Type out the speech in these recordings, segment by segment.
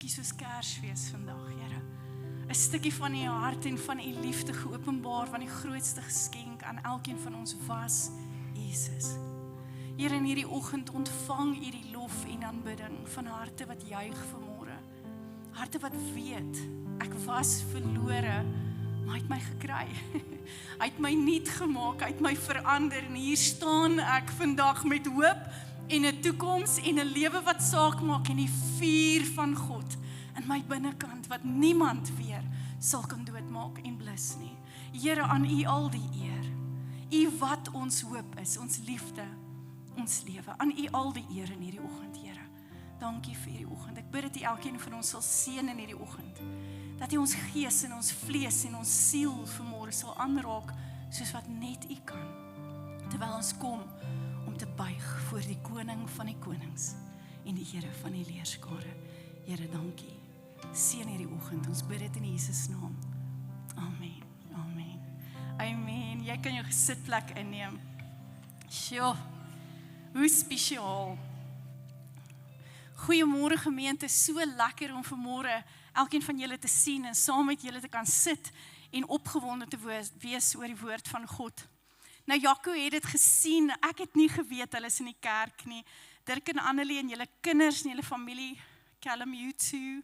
bietjie soos Kersfees vandag, Here. 'n stukkie van u hart en van u liefde geopenbaar, van die grootste geskenk aan elkeen van ons was Jesus. Here, in hierdie oggend ontvang u die lof en aanbidding van harte wat juig vanmôre. Harte wat weet, ek was verlore, maar hy het my gekry. Hy het my nuut gemaak, hy het my verander en hier staan ek vandag met hoop en 'n toekoms en 'n lewe wat saak maak en die vuur van God in my binnekant wat niemand weer sal kan doodmaak en blus nie. Here, aan u al die eer. U wat ons hoop is, ons liefde, ons lewe. Aan u al die eer in hierdie oggend, Here. Dankie vir hierdie oggend. Ek bid dat u elkeen van ons sal seën in hierdie oggend. Dat u ons gees en ons vlees en ons siel vanmôre sal aanraak soos wat net u kan. Terwyl ons kom om te buig voor die koning van die konings en die Here van die leerskare. Here, dankie. Seën hierdie oggend. Ons bid dit in Jesus naam. Amen. Amen. Amen. Jy kan jou gesitplek inneem. Sjoe. Hoe spesiaal. Goeiemôre gemeente, so lekker om vanmôre elkeen van julle te sien en saam met julle te kan sit en opgewonde te wees oor die woord van God. Nou Jaco het dit gesien, ek het nie geweet hulle is in die kerk nie. Dirk en Annelie en julle kinders en julle familie, Callum, you too.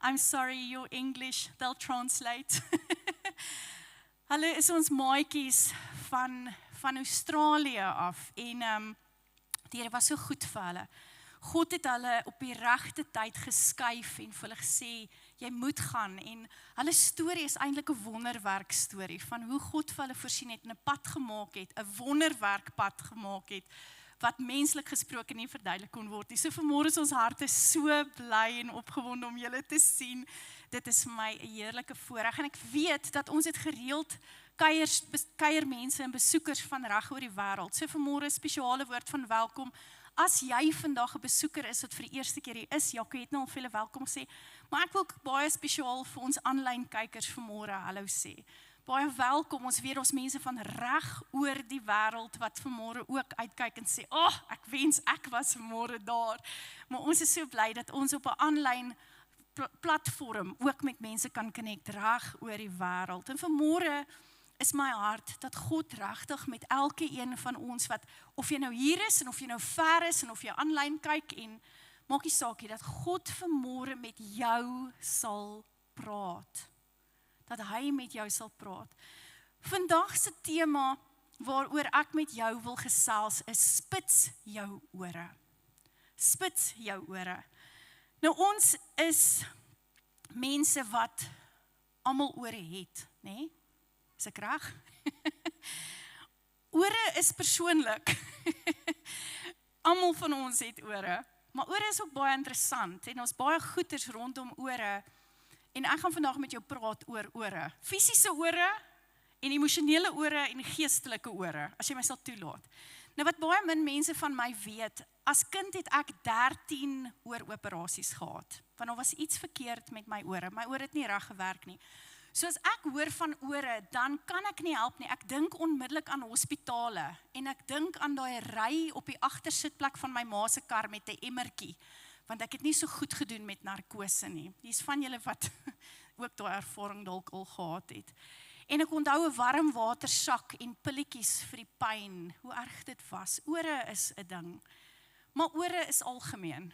I'm sorry, your English, they'll translate. Hulle is ons maatjies van Australië af en die Here was so goed vir hulle. God het hulle op die regte tyd geskuif en vir hulle gesê, jy moet gaan. En hulle storie is eintlik 'n wonderwerk storie van hoe God vir hulle voorsien het en 'n pad gemaak het, 'n wonderwerk pad gemaak het, wat menslik gesproke nie verduidelik kon word nie. So vanmôre is ons harte so bly en opgewonde om julle te sien. Dit is vir my 'n heerlike voorreg en ek weet dat ons het gereeld kuiermense en besoekers van reg oor die wêreld. So vanmôre 'n spesiale woord van welkom. As jy vandag 'n besoeker is wat vir die eerste keer hier is, Jaco het nou al vir julle welkom gesê, maar ek wil ook baie spesiaal vir ons aanlyn kykers vanmôre hallo sê. Baie welkom, ons weet ons mense van reg oor die wêreld wat vanmôre ook uitkyk en sê, ek wens ek was vanmôre daar. Maar ons is so bly dat ons op 'n aanlyn platform ook met mense kan connect reg oor die wêreld. En vanmôre is my hart dat God regtig met elke een van ons wat, of jy nou hier is en of jy nou ver is en of jy aanlyn kyk en maak nie saak nie, dat God vanmôre met jou sal praat. Dat hy met jou sal praat. Vandag se tema waaroor ek met jou wil gesels is spits jou ore. Spits jou ore. Nou ons is mense wat almal ore het, nê? Is ek reg? Ore is persoonlik. Almal van ons het ore, maar ore is ook baie interessant en ons baie goeters rondom ore. En ek gaan vandag met jou praat oor ore. Fisiese ore en emosionele ore en geestelike ore, as jy my sal toelaat. Nou wat baie min mense van my weet, as kind het ek 13 ooroperasies gehad. Want daar was iets verkeerd met my ore. My ore het nie reg gewerk nie. So as ek hoor van ore, dan kan ek nie help nie. Ek dink onmiddellik aan hospitale en ek dink aan daai ry op die agtersitplek van my ma se kar met 'n emmertjie. Want ek het nie so goed gedoen met narkose nie. Dis van julle wat ook daai ervaring dalk al gehad het. En ek onthou 'n warm watersak en pilletjies vir die pyn, hoe erg dit was. Ore is 'n ding. Maar ore is algemeen.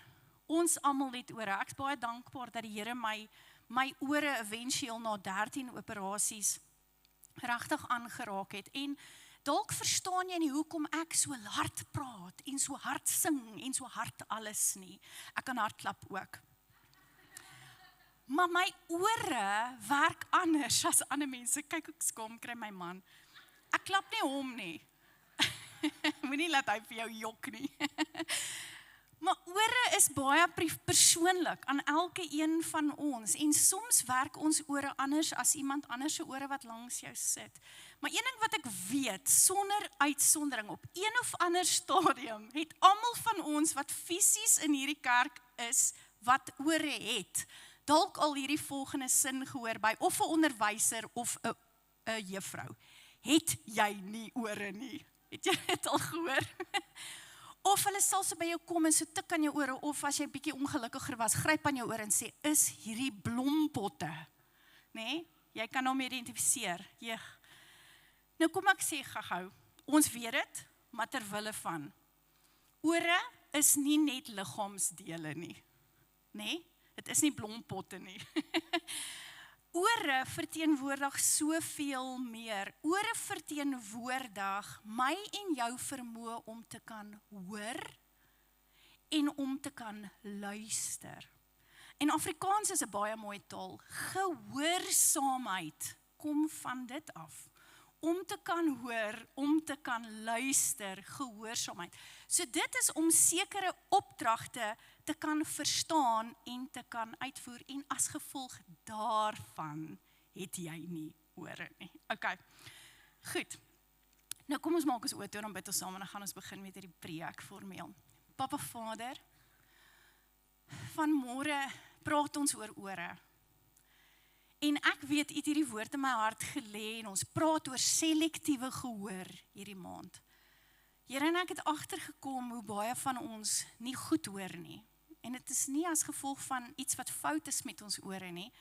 Ons almal het ore. Ek's baie dankbaar dat die Here my ore eventueel na 13 operasies regtig aangeraak het. En dalk verstaan jy nie hoekom ek so hard praat en so hard sing en so hard alles nie. Ek kan hardklap ook. Maar my ore werk anders as ander mense. Kyk ek skaam kry my man. Ek klap nie hom nie. Moenie laat hy vir jou jok nie. Maar ore is baie persoonlik aan elke een van ons. En soms werk ons ore anders as iemand anders se ore wat langs jou sit. Maar een ding wat ek weet, sonder uitsondering op een of ander stadium, het almal van ons wat fisies in hierdie kerk is, wat ore het, dalk al hierdie volgende sin gehoor by of 'n onderwyser of 'n juffrou. Het jy nie ore nie? Het jy dit al gehoor? Of hulle sal so by jou kom en so tik aan jou ore, of as jy bietjie ongelukkiger was, gryp aan jou oor en sê, is hierdie blompotte? Nee, jy kan hom identifiseer. Jeeg. Nou kom ek sê gou, ons weet dit, maar terwille van. Ore is nie net liggaamsdele nie. Nee, dit is nie blompotte nie. Ore verteenwoordig soveel meer. Ore verteenwoordig my en jou vermoë om te kan hoor en om te kan luister. En Afrikaans is 'n baie mooi taal. Gehoorsaamheid kom van dit af. Om te kan hoor, om te kan luister, gehoorsaamheid. So dit is om sekere opdragte te kan verstaan en te kan uitvoer. En as gevolg daarvan het jy nie ore nie. Okay, goed. Nou kom ons maak ons oë toe en dan bid ons saam en dan gaan ons begin met hierdie preek formeel. Papa Vader, vanmôre praat ons oor ore. En ek weet, u het hierdie woord in my hart gelê en ons praat oor selektiewe gehoor hierdie maand. Here, en ek het agtergekom hoe baie van ons nie goed hoor nie. En dit is nie as gevolg van iets wat fout is met ons ore nie.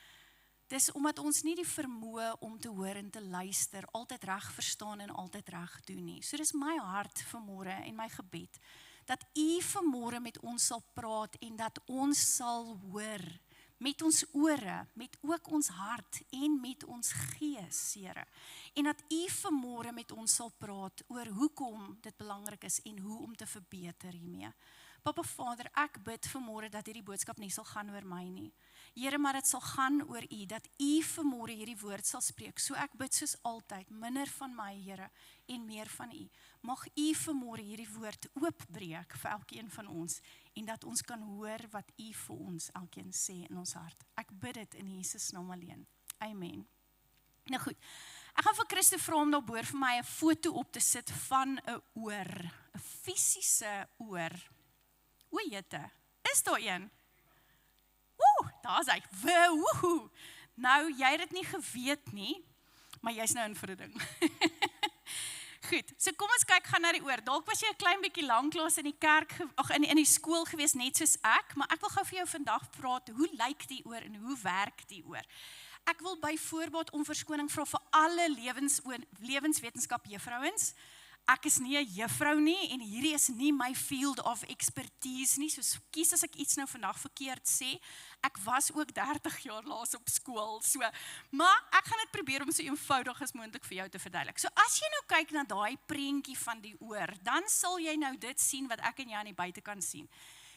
Dis omdat ons nie die vermoë om te hoor en te luister, altyd reg verstaan en altyd reg doen nie. So dis my hart vanmôre en my gebed, dat u vanmôre met ons sal praat en dat ons sal hoor, met ons ore, met ook ons hart en met ons gees, Here. En dat u vanmôre met ons sal praat oor hoekom dit belangrik is en hoe om te verbeter hiermee. Papa Vader, ek bid vanmôre dat hierdie boodskap nie sal gaan oor my nie. Here, maar dit sal gaan oor u, dat u vanmôre hierdie woord sal spreek. So ek bid soos altyd, minder van my, Here, en meer van u. Mag u vanmôre hierdie woord oopbreek vir elkeen van ons, en dat ons kan hoor wat u vir ons elkeen sê in ons hart. Ek bid dit in Jesus naam alleen. Amen. Nou goed, ek gaan vir Christo vra om daarbo vir my 'n foto op te sit van 'n oor, 'n fisiese oor. O jette, is daar een? Daar's hy. Woehoe. Nou, jy het dit nie geweet nie, maar jy's nou in vir 'n ding. Goed, so kom ons kyk gaan na die oor. Dalk was jy 'n klein bietjie lanklaas in die kerk, in die skool gewees, net soos ek, maar ek wil gou vir jou vandag praat, hoe lyk die oor en hoe werk die oor? Ek wil byvoorbeeld om verskoning vra vir alle lewenswetenskap juffrouens. Ek is nie 'n juffrou nie en hierdie is nie my field of expertise nie, so kies as ek iets nou vandag verkeerd sê. Ek was ook 30 jaar laas op skool, so, maar ek gaan dit probeer om so eenvoudig as moontlik vir jou te verduidelik. So as jy nou kyk na daai prentjie van die oor, dan sal jy nou dit sien wat ek en jy aan die buitekant sien.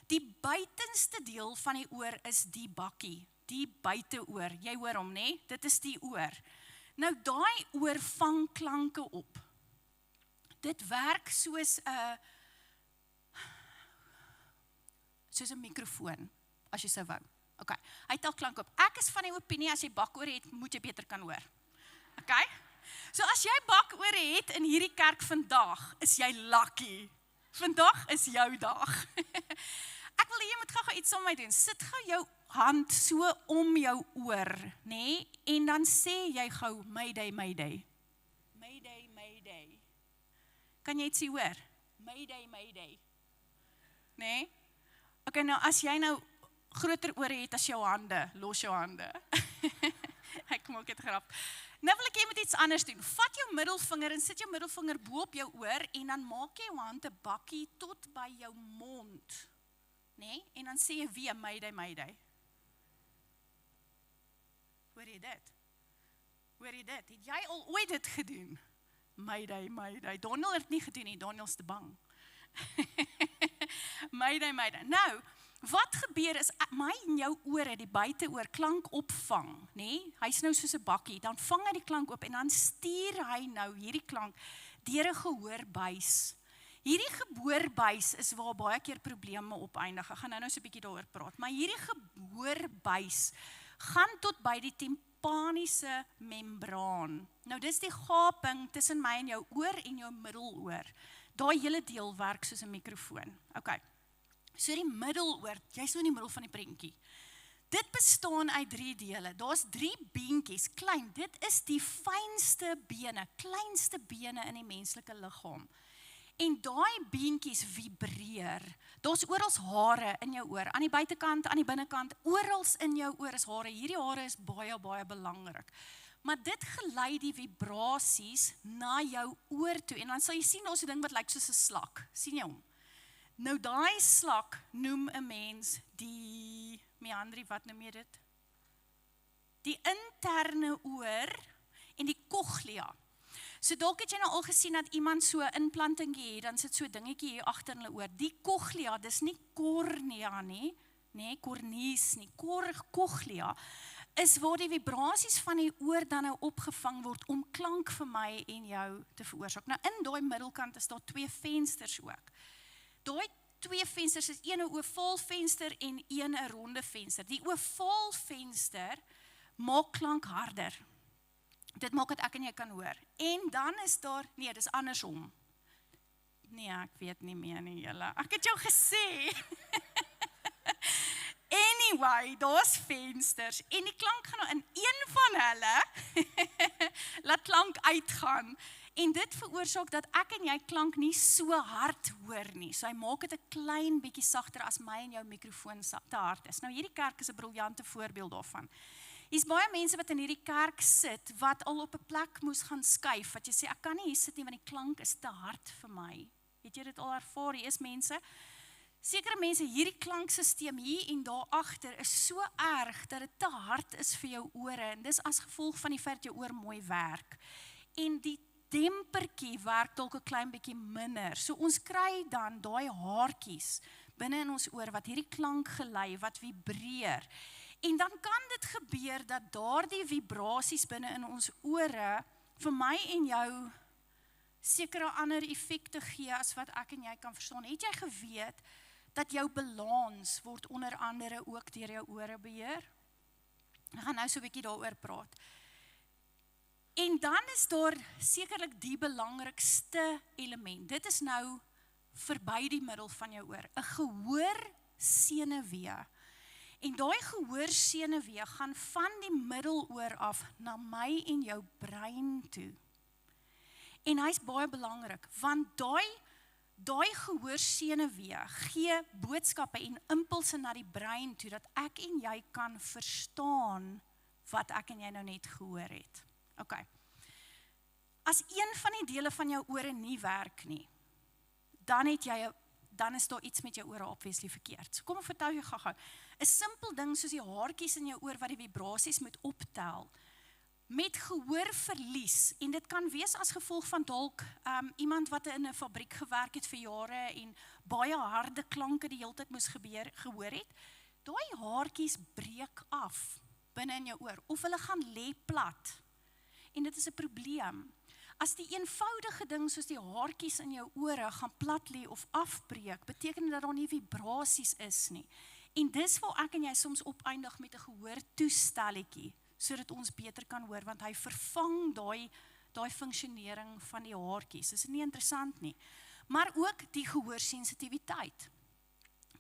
Die buitenste deel van die oor is die bakkie, die buiteoor. Jy hoor hom, né? Dit is die oor. Nou daai oor vang klanke op. Dit werk soos 'n mikrofoon, as jy sou wou. Okay, hy tel klank op. Ek is van die opinie, as jy bakoor het, moet jy beter kan hoor. Okay? So as jy bakoor het in hierdie kerk vandag, is jy lucky. Vandag is jou dag. Ek wil jy moet gou iets saam met my doen. Sit gou jou hand so om jou oor, né? En dan sê jy gou, Mayday, Mayday. Mayday, Mayday. Kan jy dit sê hoor? Mayday, Mayday. Nee? Okay, nou as jy nou groter ore het as jou hande, los jou hande. Ek maak dit grap. Nou wil ek jy met iets anders doen. Vat jou middelvinger en sit jou middelvinger bo op jou oor en dan maak jy jou hand 'n bakkie tot by jou mond. Nee? En dan sê jy weer Mayday, Mayday. Hoor jy dit? Hoor jy dit? Het jy al ooit dit gedoen? Mayday, Mayday. Daniel het nie gedoen nie, Daniel's te bang. Mayday, Mayday. Nou, wat gebeur is, my en jou ore, die buiteoor, klank opvang, nee? Hy's nou soos 'n bakkie, dan vang hy die klank op en dan stuur hy nou hierdie klank deur 'n gehoorbuis. Hierdie gehoorbuis is waar baie keer probleme opeindig. Ek gaan nou so 'n bietjie daaroor praat, maar hierdie gehoorbuis gaan tot by die timpaniese membraan. Nou dis die gaping tussen my en jou oor en jou middeloor. Daai hele deel werk soos 'n mikrofoon. Okay. So die middeloor, jy's nou in die middel van die prentjie. Dit bestaan uit 3 dele. Daar's 3 beentjies, klein. Dit is die fynste bene, kleinste bene in die menslike liggaam. En daai beentjies vibreer. Daar's oral hare in jou oor, aan die buitekant, aan die binnekant, oral in jou oor is hare. Hierdie hare is baie, baie belangrik. Maar dit gelei die vibrasies na jou oor toe. En dan sal jy sien, daar's 'n ding wat lyk soos 'n slak. Sien jy hom? Nou daai slak noem 'n mens die meandrie, wat noem jy dit? Die interne oor en die cochlea. So dalk het jy nou al gesien dat iemand so 'n implantingkie het, dan sit so 'n dingetjie hier agter hulle oor. Die cochlea, dis nie cornea nie, cornees nie, cochlea is waar die vibrasies van die oor dan nou opgevang word om klank vir my en jou te veroorsaak. Nou in daai middelkant is daar 2 vensters ook. Daai 2 vensters is een 'n ovaalvenster en een 'n ronde venster. Die ovaalvenster maak klank harder. Dit maak dat ek en jy kan hoor. En dan is daar, nee, dis andersom. Nee, ek weet nie meer nie julle. Ek het jou gesê. Anyway, daar's vensters en die klank gaan nou in een van hulle laat klank uitgaan. En dit veroorsaak dat ek en jy klank nie so hard hoor nie. So hy maak dit 'n klein bietjie sagter as my en jou mikrofoon te hard is. Nou hierdie kerk is 'n briljante voorbeeld daarvan. Hier's baie mense wat in hierdie kerk sit, wat al op 'n plek moes gaan skuif, wat jy sê, ek kan nie hier sit nie, want die klank is te hard vir my. Het jy dit al ervaar? Hier is mense, sekere mense, hierdie klanksysteem hier en daar agter is so erg, dat dit te hard is vir jou ore, en dis as gevolg van die feit dat jou oor mooi werk. En die dempertjie werk dalk 'n klein bietjie minder, so ons kry dan daai haartjies binne in ons oor, wat hierdie klank gelei, wat vibreer. En dan kan dit gebeur dat daardie vibrasies binne in ons ore vir my en jou sekere ander effekte gee as wat ek en jy kan verstaan. Het jy geweet dat jou balans word onder andere ook deur jou ore beheer? Ek gaan nou so 'n bietjie daaroor praat. En dan is daar sekerlik die belangrikste element. Dit is nou verby die middel van jou oor, 'n gehoorsenuwee. En daai gehoorsenuwee gaan van die middeloor af na my en jou brein toe. En hy's baie belangrik, want daai gehoorsenuwee gee boodskappe en impulse na die brein toe, dat ek en jy kan verstaan wat ek en jy nou net gehoor het. OK. As een van die dele van jou ore nie werk nie, dan is daar iets met jou ore obviously verkeerd. So kom ek vertel jou gou-gou. 'n Simpel ding soos die haartjies in jou oor wat die vibrasies moet optel, met gehoorverlies, en dit kan wees as gevolg van dalk iemand wat in 'n fabriek gewerk het vir jare en baie harde klanke die hele tyd moes gehoor het, daai haartjies breek af binne in jou oor, of hulle gaan lê plat. En dit is 'n probleem. As die eenvoudige ding soos die haartjies in jou ore gaan plat lê of afbreek, beteken dat daar nie vibrasies is nie. En dis waar ek en jy soms opeindig met 'n gehoortoestelletjie, sodat ons beter kan hoor, want hy vervang daai funksionering van die haartjies. Dis nie interessant nie. Maar ook die gehoorsensitiwiteit.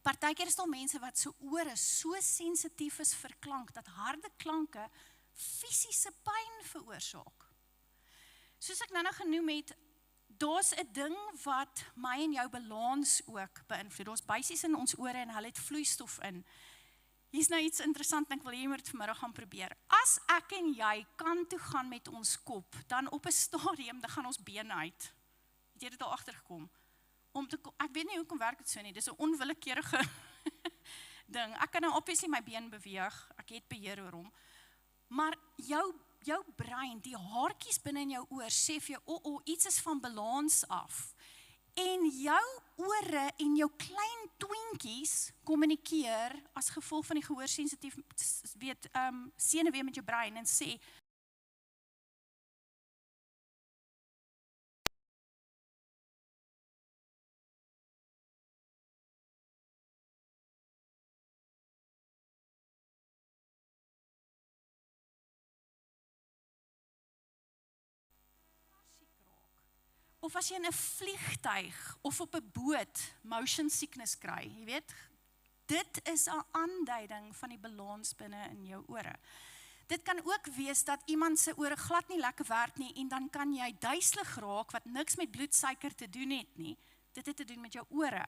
Partykeer is daar mense wat se ore so sensitief is vir klank, dat harde klanke fisiese pyn veroorsaak. Soos ek nou genoem het, daar's 'n ding wat my en jou balans ook beïnvloed. Daar's buisies in ons ore en hulle het vloeistof in. Hier's nou iets interessant en ek wil hê jy moet dit vanmiddag gaan probeer. As ek en jy kan toe gaan met ons kop, dan op 'n stadium dan gaan ons bene uit. Het jy dit al agtergekom? Ek weet nie hoekom werk dit so nie. Dis 'n onwillekeurige ding. Ek kan nou obviously my been beweeg. Ek het beheer oor hom. Maar jou brein, die haartjies binne in jou oor, sê vir jou, iets is van balans af. En jou ore en jou klein twinkies kommunikeer as gevolg van die gehoorsensitief senuwee met jou brein en sê, of as jy in 'n vliegtuig of op 'n boot motion sickness kry, jy weet, dit is 'n aanduiding van die balans binne in jou ore. Dit kan ook wees dat iemand se ore glad nie lekker werk nie en dan kan jy duiselig raak wat niks met bloedsuiker te doen het nie. Dit het te doen met jou ore.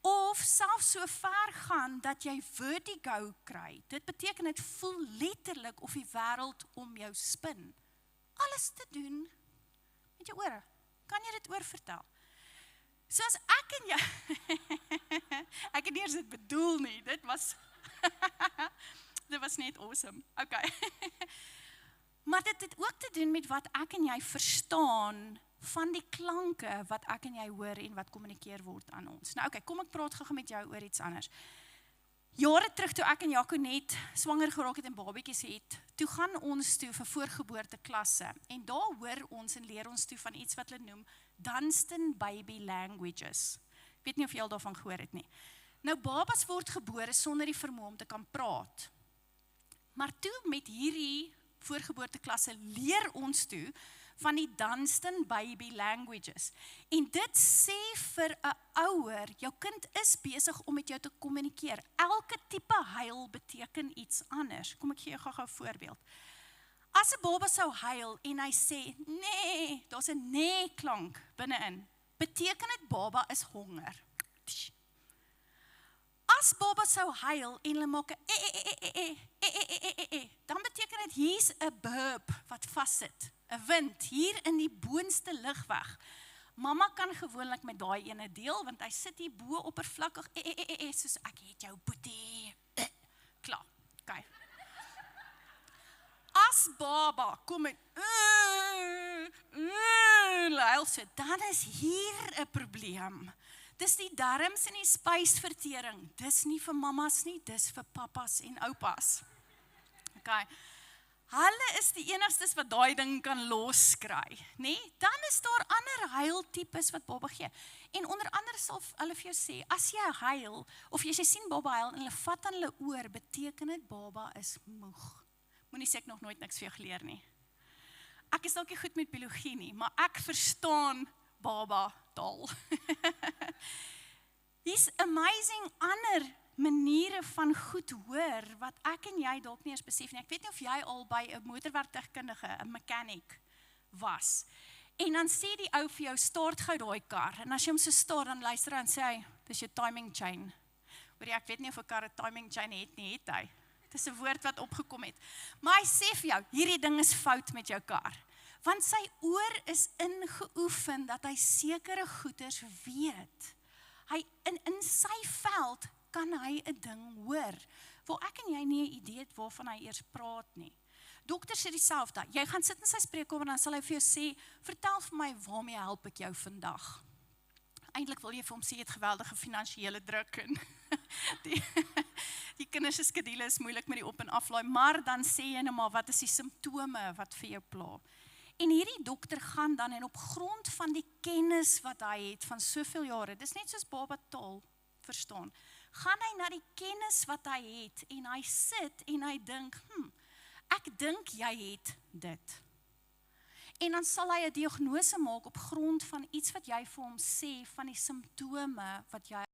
Of selfs so ver gaan dat jy vertigo kry. Dit beteken dit voel letterlik of die wêreld om jou spin. Alles te doen met jou ore. Kan jy dit oorvertel? Soos ek en jy, ek het nie eens dit bedoel nie, dit was net awesome, okay. Maar dit het ook te doen met wat ek en jy verstaan van die klanke wat ek en jy hoor en wat kommunikeer word aan ons. Nou okay, kom ek praat gou met jou oor iets anders. Jare terug toe ek en Jaco net swanger geraak het en babietjies het, toe gaan ons toe vir voorgeboorte klasse en daar hoor ons en leer ons toe van iets wat hulle noem Dunstan Baby Languages. Ek weet nie of jy al daarvan gehoor het nie. Nou babas word gebore sonder die vermoë om te kan praat. Maar toe met hierdie voorgeboorteklasse leer ons toe van die Dunstan Baby Languages. En dit sê vir 'n ouer, jou kind is besig om met jou te kommunikeer. Elke tipe huil beteken iets anders. Kom ek gee jou gou 'n voorbeeld. As 'n baba sou huil en hy sê, nee, daar's 'n nee klank binne-in, beteken dit baba is honger. As baba sou huil en hulle maak 'n dan beteken dit hier's 'n burp wat vassit, 'n wind hier in die boonste lugweg. Mamma kan gewoonlik met daai ene deel want hy sit hier bo oppervlakkig soos ek het jou boetie. Klaar. Okay. As baba kom en huil sit, dan is hier 'n probleem. Dis die darmes en die spysvertering. Dis nie vir mammas nie, dis vir pappas en oupas. Okay. Hulle is die enigstes wat daai ding kan loskry, nê? Dan is daar ander huiltipes wat baba gee. En onder andere sal hulle vir jou sê, as jy huil, of jy sien baba huil en hulle vat aan hulle oor, beteken dit baba is moeg. Moenie sê ek nog nooit niks vir jou geleer nie. Ek is dalk nie goed met biologie nie, maar ek verstaan baba taal. Hier's amazing ander maniere van goed hoor, wat ek en jy dalk nie eens besef nie. Ek weet nie of jy al by 'n motorwerktuigkundige, 'n mechanic was. En dan sê die ou vir jou, start gou daai kar. En as jy hom so start, dan luister hy en sê hy, dis jou timing chain. Hoor jy, ek weet nie of 'n kar 'n timing chain het nie, het hy. Dis 'n woord wat opgekom het. Maar hy sê vir jou, hierdie ding is fout met jou kar. Want sy oor is ingeoefen dat hy sekere goeders weet. Hy in sy veld kan hy 'n ding hoor, waar ek en jy nie 'n idee het waarvan hy eers praat nie. Dokter sê dieselfde, jy gaan sit in sy spreekkamer en dan sal hy vir jou sê, vertel vir my, waarmee help ek jou vandag? Eintlik wil jy vir hom sê, jy het geweldige finansiële druk en die kinders se skedule is moeilik met die op- en aflaai, maar dan sê jy nou maar, wat is die simptome wat vir jou pla? En hierdie dokter gaan dan en op grond van die kennis wat hy het van soveel jare, dis net soos baba taal verstaan, gaan hy na die kennis wat hy het en hy sit en hy dink, ek dink jy het dit. En dan sal hy 'n diagnose maak op grond van iets wat jy vir hom sê van die simptome wat jy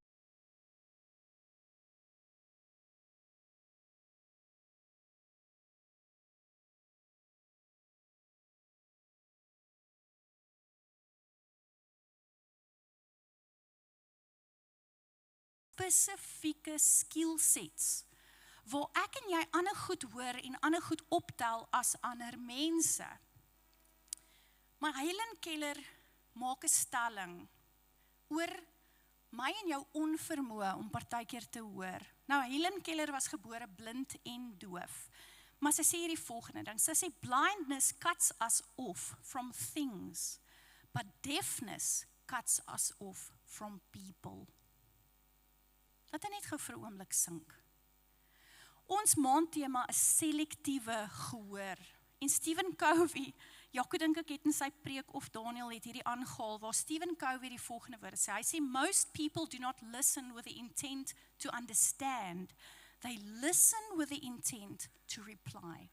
spesifieke skillsets, waar ek en jy ander goed hoor en ander goed optel as ander mense. Maar Helen Keller maak 'n stelling oor my en jou onvermoë om partykeer te hoor. Nou, Helen Keller was gebore blind en doof, maar sy sê hierdie volgende ding, sy sê, blindness cuts us off from things, but deafness cuts us off from people. Laat hy net gou vir 'n oomblik sink. Ons maandtema is selektiewe gehoor. En Stephen Covey, Jaco dink ek het in sy preek of Daniel het hierdie aangehaal, waar Stephen Covey die volgende woorde sê. Hy sê, most people do not listen with the intent to understand. They listen with the intent to reply.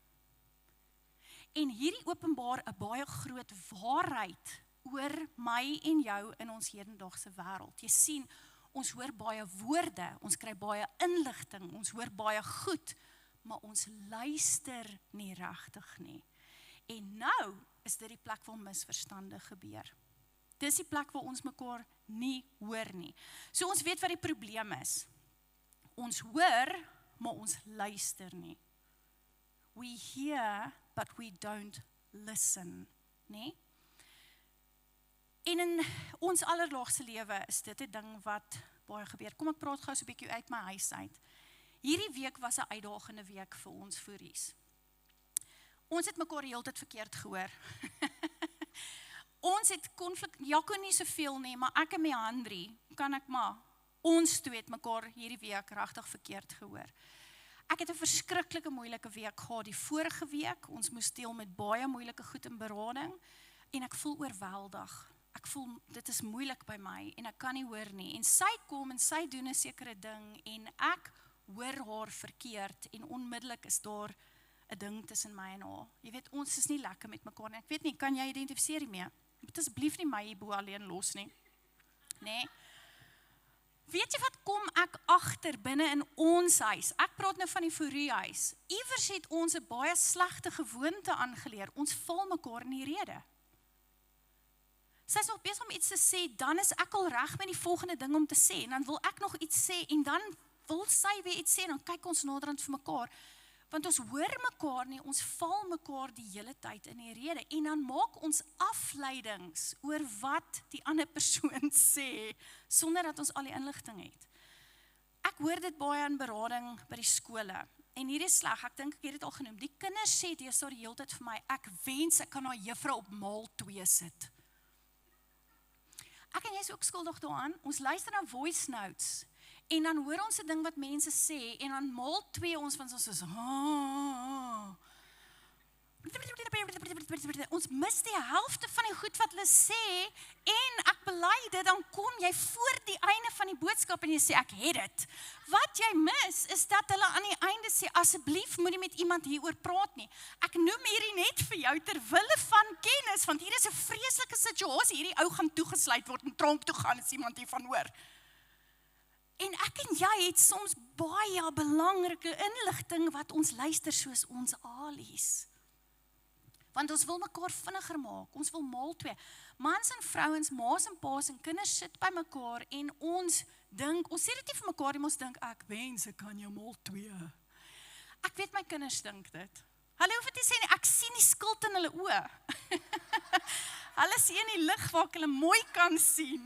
En hierdie openbaar 'n baie groot waarheid oor my en jou in ons hedendaagse wêreld. Jy sien, ons hoor baie woorde, ons kry baie inligting, ons hoor baie goed, maar ons luister nie regtig nie. En nou is dit die plek waar misverstande gebeur. Dis die plek waar ons mekaar nie hoor nie. So ons weet wat die probleem is. Ons hoor, maar ons luister nie. We hear, but we don't listen, nee? En in ons allerlaagste lewe is dit 'n ding wat baie gebeur. Kom ek praat gou so 'n bietjie uit my huis uit. Hierdie week was 'n uitdagende week vir ons Fouries. Ons het mekaar die hele tyd verkeerd gehoor. Ons het konflik, Jaco nie soveel nie, maar ek en my Andri, ons twee het mekaar hierdie week regtig verkeerd gehoor. Ek het 'n verskriklike moeilike week gehad die vorige week. Ons moes deel met baie moeilike goed in berading en ek voel oorweldig. Ek voel dit is moeilik by my en ek kan nie hoor nie. En sy kom en sy doen 'n sekere ding en ek hoor haar verkeerd en onmiddellik is daar 'n ding tussen my en haar. Jy weet, ons is nie lekker met mekaar nie. Ek weet nie, kan jy identifiseer hiermee? Moet asseblief nie my hierbo alleen los nie. Nee. Weet jy wat kom ek agter binne in ons huis? Ek praat nou van die Fourie huis. Iewers het ons 'n baie slegte gewoonte aangeleer. Ons val mekaar in die rede. Sy is nog besig om iets te sê, dan is ek al reg met die volgende ding om te sê, en dan wil ek nog iets sê, en dan wil sy weer iets sê, en dan kyk ons naderhand vir mekaar, want ons hoor mekaar nie, ons val mekaar die hele tyd in die rede, en dan maak ons afleidings oor wat die ander persoon sê, sonder dat ons al die inligting het. Ek hoor dit baie in berading by die skole, en hier is sleg, ek dink ek het dit al genoem, die kinders sê deesdae die hele tyd vir my, ek wens ek kan na juffrou op maal 2 sit. Ek en jy is ook skuldig daaraan, ons luister na voice notes, en dan hoor ons 'n ding wat mense sê, en dan maal 2 ons van ons is, ons mis die helfte van die goed wat hulle sê, en ek bely dit, dan kom jy voor die einde van die boodskap, en jy sê, ek het dit. Wat jy mis, is dat hulle aan die einde sê, asseblief moet jy met iemand hieroor praat nie. Ek noem hierdie net vir jou, terwille van kennis, want hier is 'n vreeslike situasie, hierdie ou gaan toegesluit word, en tronk toe gaan, as iemand hiervan hoor. En ek en jy het soms baie belangrike inligting, wat ons luister soos ons alies. Want ons wil mekaar vinniger maak, ons wil maal 2. Mans en vrouens, maas en paas en kinders sit by mekaar en ons dink, ons sê dit nie vir mekaar nie, ons dink, ek wens ek kan jou maal 2. Ek weet my kinders dink dit. Hulle hoef dit nie sê nie, ek sien die skuld in hulle oë. Hulle sien in die lig waar ek hulle mooi kan sien.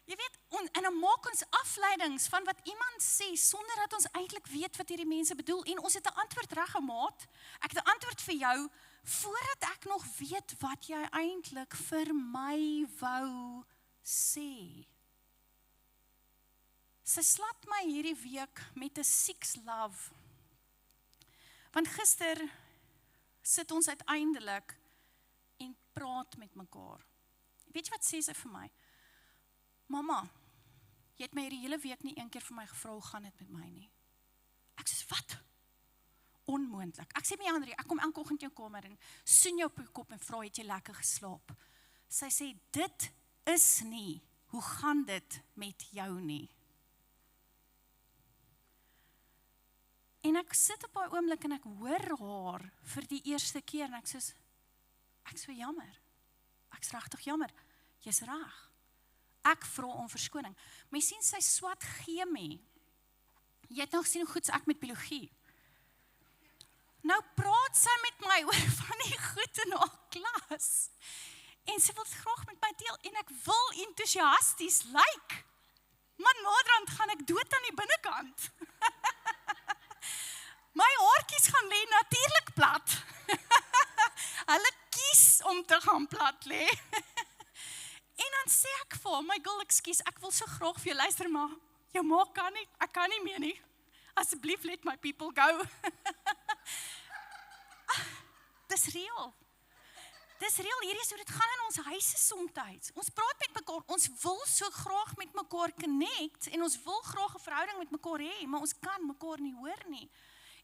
Jy weet, en dan maak ons afleidings van wat iemand sê, sonder dat ons eintlik weet wat hierdie mense bedoel, en ons het 'n antwoord reggemaak. Ek het 'n antwoord vir jou, voordat ek nog weet wat jy eintlik vir my wou sê. Sy slat my hierdie week met 'n 6 love. Want gister sit ons uiteindelik en praat met mekaar. Weet jy wat sê sy vir my? Mama, jy het my hierdie hele week nie een keer vir my gevra, hoe gaan dit met my nie? Ek sê, wat? Onmoontlik. Ek sê my Andri, ek kom elke oggend in jou kamer en soen jou op jou kop en vra, het jy lekker geslaap? Sy sê, dit is nie, hoe gaan dit met jou nie? En ek sit op haar oomblik en ek hoor haar vir die eerste keer en ek sê, ek is so jammer. Ek is regtig jammer. Jy's reg. Ek vra om verskoning. My sien sy swat chemie. Jy het nog gesien hoe goed ek met biologie. Nou praat sy met my oor van die goed in haar klas. En sy wil graag met my deel en ek wil entoesiasties lyk. Maar naderhand gaan ek dood aan die binnekant. My haartjies gaan lê natuurlik plat. Hulle kies om te gaan plat lê. En dan sê ek vir hom, my girl, ekskuus, ek wil so graag vir jou luister, maar jou ma kan nie, ek kan nie meer nie. Asseblief let my people go. Dis real. Dis real, hier is hoe dit gaan in ons huise soms. Ons praat met mekaar, ons wil so graag met mekaar connect, en ons wil graag 'n verhouding met mekaar hê, maar ons kan mekaar nie hoor nie.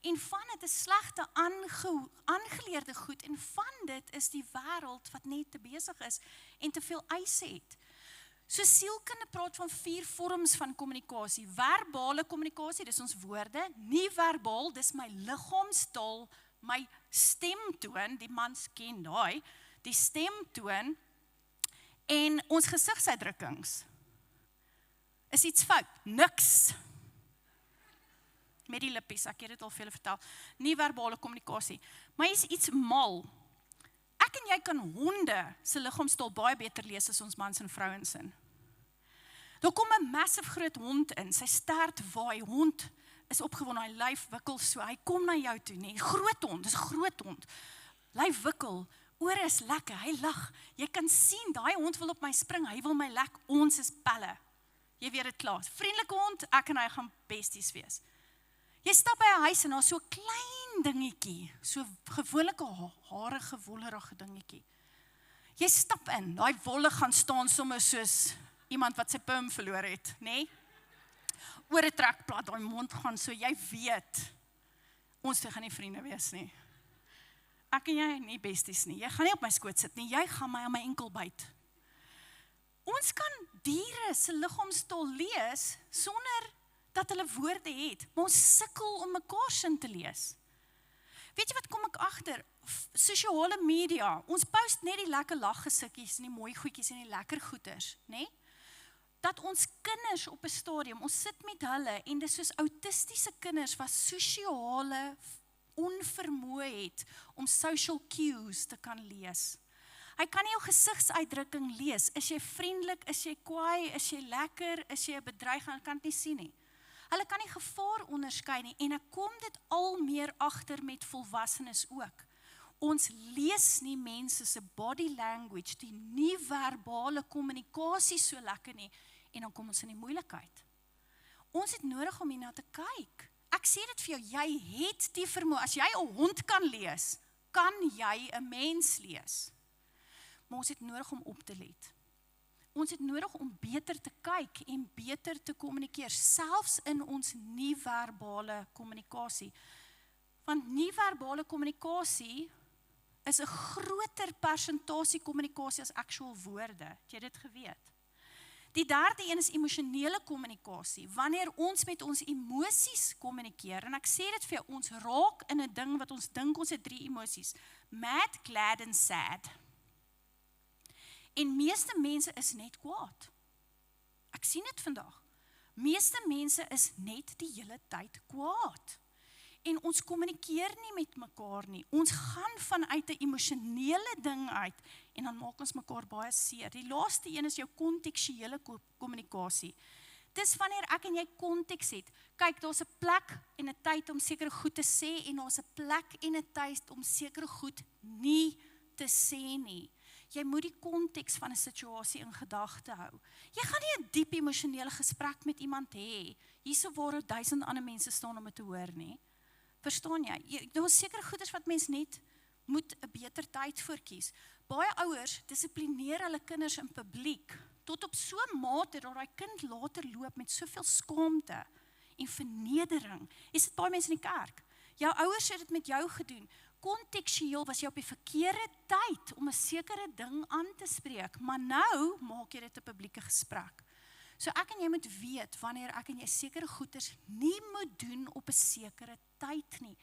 En van dit is slegte aangeleerde goed, en van dit is die wêreld wat net te besig is, en te veel eise het. So sielkunde praat van 4 vorms van kommunikasie. Verbale kommunikasie, dis ons woorde. Nie verbaal, dis my liggaamstaal, my stemtoon, die mans ken daai, die stemtoon en ons gesigsuitdrukkings. Is iets fout? Niks. Met die lippies, ek het dit al vir julle vertel. Nie verbale kommunikasie, maar is iets mal. Ek en jy kan honde se liggaamstaal baie beter lees as ons mans en vrouens in. Daar kom 'n massive groot hond in, sy stert waai, hond is opgewonde, hy lyf wikkel so, hy kom na jou toe, nee, groot hond, dis 'n groot hond, lyf wikkel, ore is lekker, hy lag, jy kan sien, daai hond wil op my spring, hy wil my lek, ons is pelle, jy weet dit klaar, vriendelike hond, ek en hy gaan besties wees. Jy stap by 'n huis en daar so 'n klein dingetjie, so gewone harige, wollerige dingetjie. Jy stap in, daai wolle gaan staan sommer soos iemand wat sy perm verloor het, nê? Ore trek plat, daai mond gaan so, jy weet, ons gaan nie vriende wees nie. Ek en jy nie besties nie, jy gaan nie op my skoot sit nie, jy gaan my aan my enkel byt. Ons kan diere se liggaamstaal lees, sonder dat hulle woorde het, maar ons sukkel om mekaar sin te lees. Weet jy wat kom ek agter? Sosiale media, ons post net die lekker laggesikkies en die mooi goedjies en die lekker goeders, nê? Dat ons kinders op 'n stadium, ons sit met hulle en dis soos autistiese kinders wat sosiale onvermoë het om social cues te kan lees. Hy kan nie jou gesigsuitdrukking lees, is jy vriendelik, is jy kwaai, is jy lekker, is jy 'n bedreiging, hy kan dit nie sien nie. Hulle kan nie gevaar onderskei nie en ek kom dit al meer agter met volwassenes ook. Ons lees nie mense se body language, die nie-verbale kommunikasie so lekker nie en dan kom ons in die moeilikheid. Ons het nodig om hierna te kyk. Ek sê dit vir jou, jy het die vermoë, as jy 'n hond kan lees, kan jy 'n mens lees. Maar ons het nodig om op te let. Ons het nodig om beter te kyk en beter te kommunikeer, selfs in ons nie-verbale kommunikasie. Want nie-verbale kommunikasie is 'n groter persentasie kommunikasie as actual woorde. Het jy dit geweet? Die derde een is emosionele kommunikasie. Wanneer ons met ons emosies kommunikeer, en ek sê dit vir jou, ons raak in 'n ding wat ons dink ons het 3 emosies. Mad, glad en sad. En meeste mense is net kwaad. Ek sien dit vandag. Meeste mense is net die hele tyd kwaad. En ons kommunikeer nie met mekaar nie. Ons gaan vanuit 'n emosionele ding uit en dan maak ons mekaar baie seer. Die laaste een is jou kontekstuele kommunikasie. Dis wanneer ek en jy konteks het. Kyk, daar's 'n plek en 'n tyd om sekere goed te sê en daar's 'n plek en 'n tyd om sekere goed nie te sê nie. Jy moet die konteks van 'n situasie in gedagte hou. Jy gaan nie 'n diep emosionele gesprek met iemand hê, hierso waar 1000 ander mense staan om dit te hoor nie. Verstaan jy? Daar's sekere goeders wat mens net moet 'n beter tyd voor kies. Baie ouers dissiplineer hulle kinders in publiek, tot op so 'n mate dat daai kind later loop met soveel skaamte en vernedering. Is dit baie mense in die kerk? Jou ouers het dit met jou gedoen. Kontekstueel was jy op die verkeerde tyd om 'n sekere ding aan te spreek, maar nou maak jy dit 'n publieke gesprek. So ek en jy moet weet, wanneer ek en jy sekere goeders nie moet doen op 'n sekere tyd nie.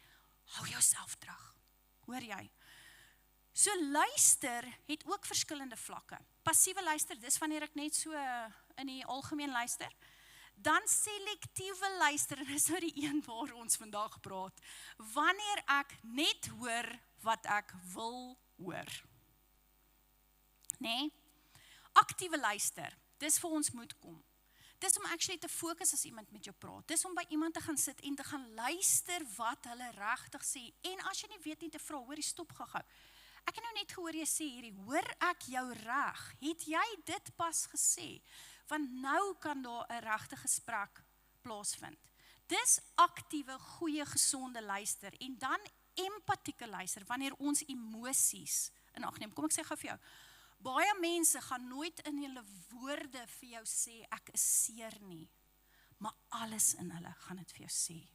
Hou jouself terug, hoor jy? So luister het ook verskillende vlakke. Passiewe luister, dis wanneer ek net so in die algemeen luister. Dan selektiewe luister, en dis nou die een waar ons vandag praat. Wanneer ek net hoor wat ek wil hoor. Nee? Aktiewe luister, dis vir ons moet kom. Dis om actually te fokus as iemand met jou praat. Dis om by iemand te gaan sit en te gaan luister wat hulle regtig sê. En as jy nie weet nie te vra, hoor jy stop gou. Ek het nou net gehoor jy sê hierdie, hoor ek jou reg? Het jy dit pas gesê? Want nou kan daar 'n regte gesprek plaasvind. Dis aktiewe, goeie, gesonde luister en dan empatieke luister wanneer ons emosies in ag neem. Kom ek sê gou vir jou, baie mense gaan nooit in hulle woorde vir jou sê ek is seer nie, maar alles in hulle gaan dit vir jou sê.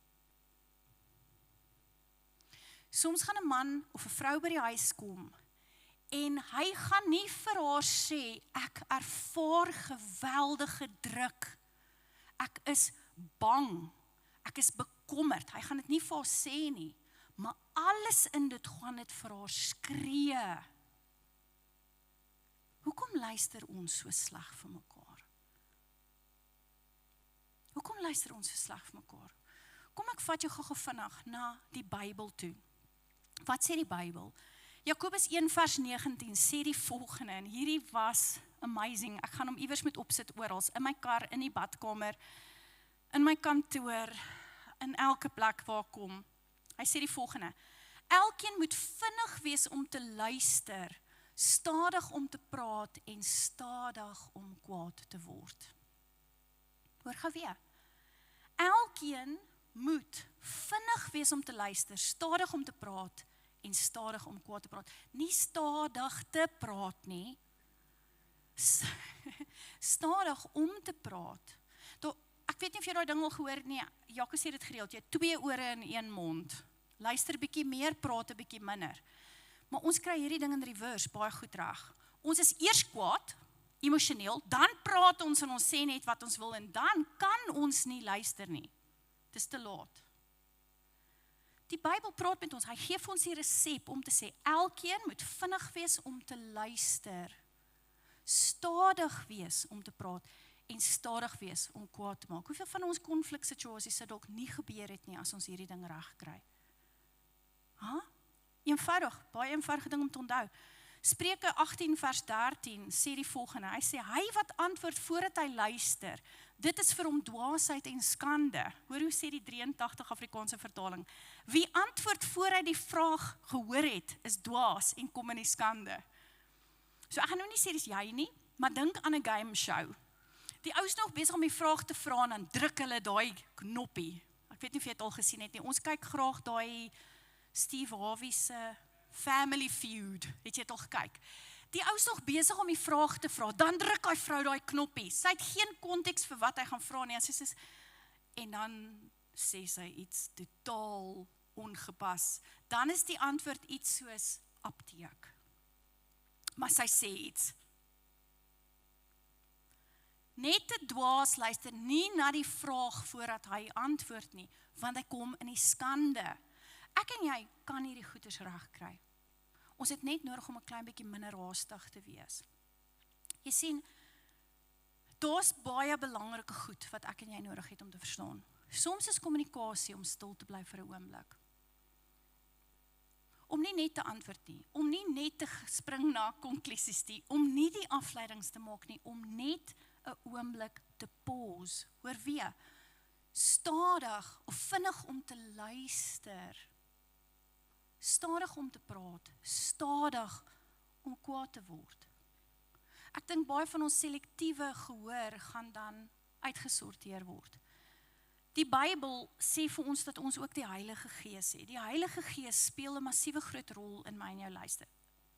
Soms gaan 'n man of 'n vrou by die huis kom En hy gaan nie vir haar sê, ek ervaar geweldige druk. Ek is bang. Ek is bekommerd. Hy gaan dit nie vir haar sê nie. Maar alles in dit gaan dit vir haar skree. Hoekom luister ons so sleg vir mekaar? Hoekom luister ons so sleg vir mekaar? Kom ek vat jou gou vinnig na die Bybel toe. Wat sê die Bybel? Jakobus 1 vers 19 sê die volgende, en hierdie was amazing. Ek gaan hom iewers met opsit oral, in my kar, in die badkamer, in my kantoor, in elke plek waar ek kom. Hy sê die volgende: elkeen moet vinnig wees om te luister, stadig om te praat en stadig om kwaad te word. Hoor gou weer. Elkeen moet vinnig wees om te luister, stadig om te praat en stadig om kwaad te praat. Nie stadig te praat nie. Stadig om te praat. Ek weet nie of jy daai ding al gehoor het nie. Jaco sê dit gereeld, jy het 2 ore in 1 mond. Luister bietjie meer, praat 'n bietjie minder. Maar ons kry hierdie ding in reverse baie goed reg. Ons is eers kwaad, emosioneel, dan praat ons en ons sê net wat ons wil en dan kan ons nie luister nie. Dis te laat. Die Bybel praat met ons, hy gee vir ons die resep om te sê, elkeen moet vinnig wees om te luister, stadig wees om te praat en stadig wees om kwaad te maak. Hoeveel van ons konfliksituasies sou dalk nie gebeur het nie as ons hierdie ding reg kry? Eenvoudig, baie eenvoudige ding om te onthou. Spreuke 18 vers 13 sê die volgende, hy sê, hy wat antwoord voordat hy luister, dit is vir hom dwaasheid en skande. Hoor hoe sê die 83 Afrikaanse vertaling, wie antwoord voor hy die vraag gehoor het, is dwaas en kom in die skande. So ek gaan nou nie sê dis jy nie, maar dink aan 'n game show. Die ou is nog besig om die vraag te vra en dan druk hulle daai knoppie. Ek weet nie of jy dit al gesien het nie, ons kyk graag daai Steve Harvey se Family Feud, het jy dit al gekyk? Die ou is nog besig om die vraag te vra, dan druk hy vrou daai knoppie, sy het geen konteks vir wat hy gaan vra nie, en dan sê sy iets totaal ongepas, dan is die antwoord iets soos apteek, maar sy sê iets. Net 'n dwaas luister nie na die vraag voordat hy antwoord nie, want hy kom in die skande. Ek en jy kan hierdie goeders reg kry. Ons het net nodig om 'n klein bietjie minder haastig te wees. Jy sien, daar's baie belangrike goed wat ek en jy nodig het om te verstaan. Soms is kommunikasie om stil te bly vir 'n oomblik. Om nie net te antwoord nie, om nie net te spring na konklusies nie, om nie die afleidings te maak nie, om net 'n oomblik te pause. Hoor weer, stadig of vinnig om te luister. Stadig om te praat, stadig om kwaad te word. Ek dink baie van ons selektiewe gehoor gaan dan uitgesorteer word. Die Bybel sê vir ons dat ons ook die Heilige Gees het. Die Heilige Gees speel 'n massiewe groot rol in my en jou luister.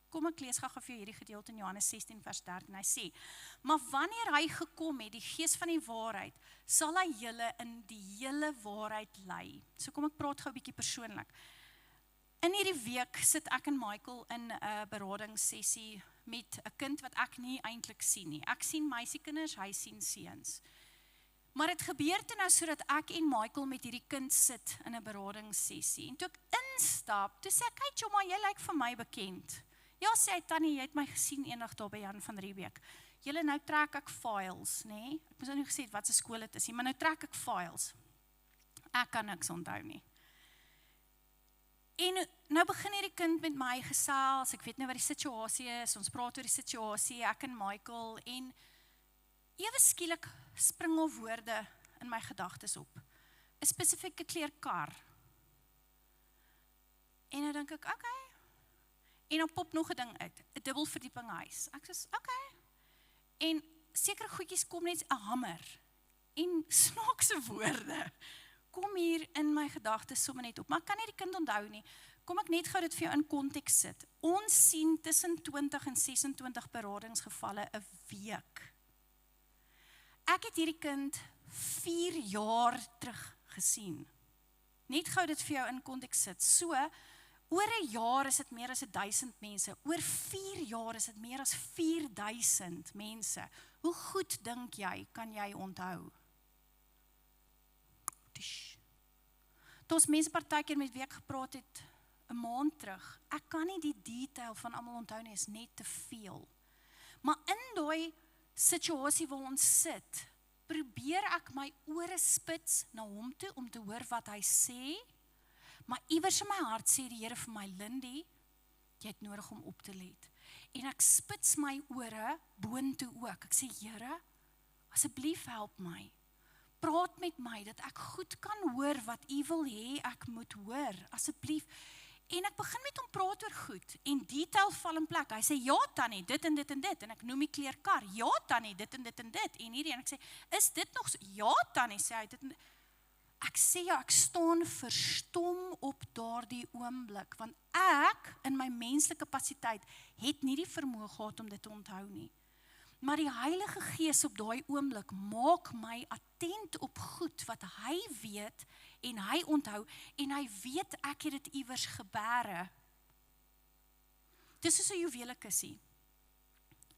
Kom ek lees gou vir jou hierdie gedeelte in Johannes 16 vers 13. Hy sê, maar wanneer hy gekom het, die Gees van die waarheid, sal hy julle in die hele waarheid lei. So kom ek praat gou 'n bietjie persoonlik. In hierdie week sit ek en Michael in 'n beradingssessie met 'n kind wat ek nie eintlik sien nie. Ek sien meisiekinders, hy sien seuns. Maar dit gebeur toe nou sodat ek en Michael met hierdie kind sit in 'n beradingssessie. En toe ek instap, toe sê ek, "Kyk, Joma, jy lyk vir my bekend." Ja, sê hy, "Tannie, jy het my gesien eendag daar by Jan van Riebeeck. Julle, nou trek ek files, nê? Ek moes nou nie gesê wat se skool dit is nie, maar nou trek ek files. Ek kan niks onthou nie. En nou begin hierdie kind met my gesels, ek weet nou wat die situasie is, ons praat oor die situasie, ek en Michael, en ewe skielik spring al woorde in my gedagtes op. 'n Spesifieke kleur kar. En nou dink ek, okay. En dan pop nog 'n ding uit, 'n dubbelverdieping huis. Ek sê, okay. En sekere goedjies kom net 'n hamer. En snaakse woorde kom hier in my gedagtes sommer net op. Maar ek kan nie die kind onthou nie. Kom ek net gou dit vir jou in konteks sit. Ons sien tussen 20 en 26 beradingsgevalle 'n week. Ek het hierdie kind 4 jaar terug gesien. Net gou dit vir jou in konteks sit. So, Oor 'n jaar is dit meer as 1000 mense. Oor 4 jaar is dit meer as 4000 mense. Hoe goed dink jy, kan jy onthou? Tish. Toe ons mense partykeer met wie ek gepraat het, 'n maand terug, ek kan nie die detail van almal onthou nie, is net te veel. Maar in daai situasie waar ons sit, probeer ek my ore spits na hom toe, om te hoor wat hy sê, maar iewers in my hart sê die Here vir my, Lindy, jy het nodig om op te let. En ek spits my ore boontoe ook. Ek sê, Here, asseblief help my. Praat met my, dat ek goed kan hoor wat U wil hê ek moet hoor, asseblief. En ek begin met hom praat oor goed, en detail val in plek. Hy sê, ja Tannie, dit en dit en dit, en ek noem die kleerkar, ja Tannie, dit en dit en dit, en hierdie, en ek sê, is dit nog so? Ja Tannie, sê hy, dit en dit. Ek sê ja, ek staan verstom op daardie oomblik, want ek, in my menslike kapasiteit, het nie die vermoë gehad om dit te onthou nie. Maar die Heilige Gees op daai oomblik maak my attent op goed wat hy weet en hy onthou en hy weet ek het dit iewers gebere. Dis soos 'n juwelekussie.